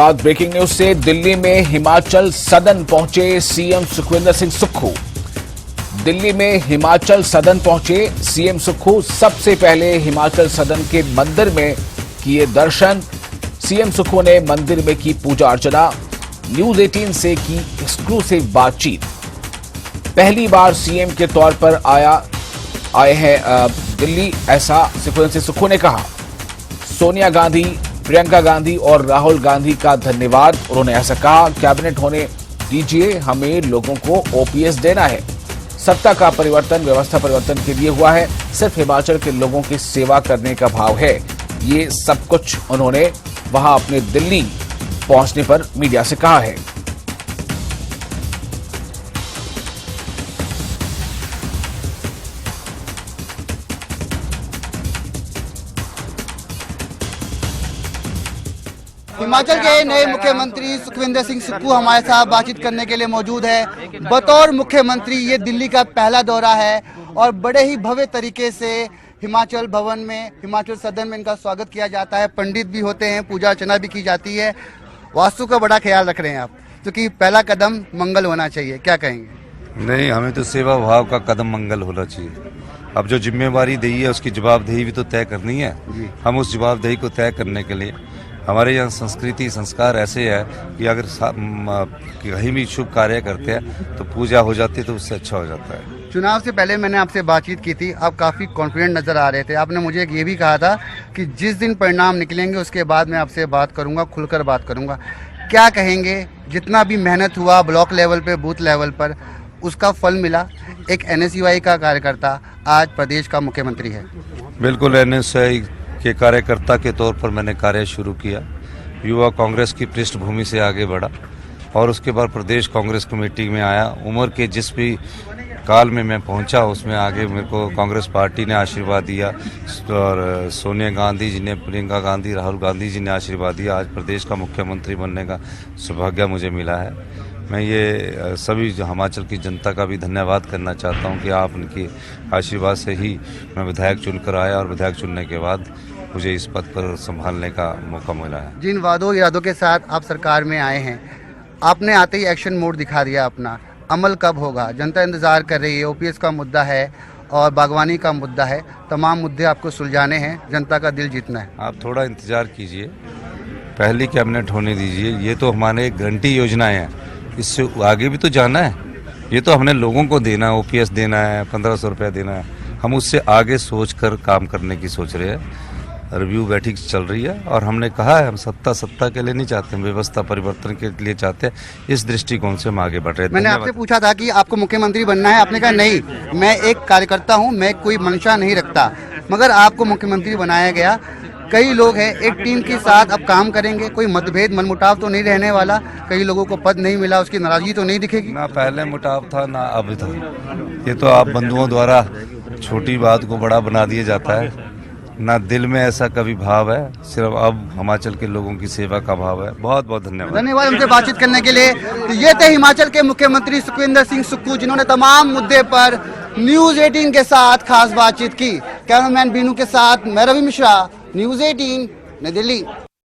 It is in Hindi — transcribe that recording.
बाद ब्रेकिंग न्यूज से दिल्ली में हिमाचल सदन पहुंचे सीएम सुखविंदर सिंह सुक्खू। दिल्ली में हिमाचल सदन पहुंचे सीएम सुक्खू। सबसे पहले हिमाचल सदन के मंदिर में किए दर्शन। सीएम सुक्खू ने मंदिर में की पूजा अर्चना। न्यूज 18 से की एक्सक्लूसिव बातचीत। पहली बार सीएम के तौर पर आए हैं दिल्ली, ऐसा सुखविंदर सिंह सुक्खू ने कहा। सोनिया गांधी, प्रियंका गांधी और राहुल गांधी का धन्यवाद। उन्होंने ऐसा कहा, कैबिनेट होने दीजिए, हमें लोगों को ओपीएस देना है। सत्ता का परिवर्तन व्यवस्था परिवर्तन के लिए हुआ है, सिर्फ हिमाचल के लोगों की सेवा करने का भाव है। ये सब कुछ उन्होंने वहां अपने दिल्ली पहुंचने पर मीडिया से कहा है। हिमाचल के नए मुख्यमंत्री सुखविंदर सिंह सुक्खू हमारे साथ बातचीत करने के लिए मौजूद है। बतौर मुख्यमंत्री ये दिल्ली का पहला दौरा है और बड़े ही भव्य तरीके से हिमाचल भवन में, हिमाचल सदन में इनका स्वागत किया जाता है। पंडित भी होते हैं, पूजा अर्चना भी की जाती है। वास्तु का बड़ा ख्याल रख रहे हैं आप, क्योंकि पहला कदम मंगल होना चाहिए, क्या कहेंगे? नहीं, हमें तो सेवा भाव का कदम मंगल होना चाहिए। अब जो जिम्मेवारी दी है उसकी जवाबदेही भी तो तय करनी है। हम उस जवाबदेही को तय करने के लिए, हमारे यहाँ संस्कृति संस्कार ऐसे है कि अगर कहीं भी शुभ कार्य करते हैं तो पूजा हो जाती है, तो उससे अच्छा हो जाता है। चुनाव से पहले मैंने आपसे बातचीत की थी, आप काफ़ी कॉन्फिडेंट नज़र आ रहे थे। आपने मुझे ये भी कहा था कि जिस दिन परिणाम निकलेंगे उसके बाद मैं आपसे बात करूंगा, खुलकर बात करूंगा। क्या कहेंगे, जितना भी मेहनत हुआ ब्लॉक लेवल पे, बूथ लेवल पर, उसका फल मिला? एक एनएसयूआई का कार्यकर्ता आज प्रदेश का मुख्यमंत्री है। बिल्कुल, एनएसयूआई के कार्यकर्ता के तौर पर मैंने कार्य शुरू किया। युवा कांग्रेस की पृष्ठभूमि से आगे बढ़ा और उसके बाद प्रदेश कांग्रेस कमेटी में आया। उम्र के जिस भी काल में मैं पहुंचा उसमें आगे मेरे को कांग्रेस पार्टी ने आशीर्वाद दिया और सोनिया गांधी जी ने, प्रियंका गांधी, राहुल गांधी जी ने आशीर्वाद दिया। आज प्रदेश का मुख्यमंत्री बनने का सौभाग्य मुझे मिला है। मैं ये सभी हिमाचल की जनता का भी धन्यवाद करना चाहता हूं कि आप उनकी आशीर्वाद से ही मैं विधायक चुनकर आया और विधायक चुनने के बाद मुझे इस पद पर संभालने का मौका मिला है। जिन वादों इरादों के साथ आप सरकार में आए हैं, आपने आते ही एक्शन मोड दिखा दिया अपना। अमल कब होगा? जनता इंतजार कर रही है। ओपीएस का मुद्दा है और बागवानी का मुद्दा है। तमाम मुद्दे आपको सुलझाने हैं, जनता का दिल जीतना है। आप थोड़ा इंतजार कीजिए, पहली कैबिनेट होने दीजिए। ये तो हमारे एक घंटी योजनाएं हैं, इससे आगे भी तो जाना है। ये तो हमने लोगों को देना है, ओपीएस देना है, 1500 रुपया देना है। हम उससे आगे सोचकर काम करने की सोच रहे हैं। रिव्यू बैठक चल रही है और हमने कहा है हम सत्ता के लिए नहीं चाहते, हम व्यवस्था परिवर्तन के लिए चाहते हैं। इस दृष्टिकोण से हम आगे बढ़ रहे हैं। मैंने आपसे पूछा था कि आपको मुख्यमंत्री बनना है, आपने कहा नहीं, मैं एक कार्यकर्ता हूं, मैं कोई मंशा नहीं रखता। मगर आपको मुख्यमंत्री बनाया गया। कई लोग हैं, एक टीम के साथ अब काम करेंगे, कोई मतभेद मनमुटाव तो नहीं रहने वाला? कई लोगों को पद नहीं मिला, उसकी नाराजगी तो नहीं दिखेगी? ना पहले मुटाव था ना अब था। ये तो आप बंधुओं द्वारा छोटी बात को बड़ा बना दिया जाता है। ना दिल में ऐसा कभी भाव है, सिर्फ अब हिमाचल के लोगों की सेवा का भाव है। बहुत बहुत धन्यवाद। धन्यवाद हमसे बातचीत करने के लिए। तो ये थे हिमाचल के मुख्यमंत्री सुखविंदर सिंह सुक्खू, जिन्होंने तमाम मुद्दे पर न्यूज 18 के साथ खास बातचीत की। कैमरामैन बीनू के साथ मैं रवि मिश्रा, न्यूज 18 नई दिल्ली।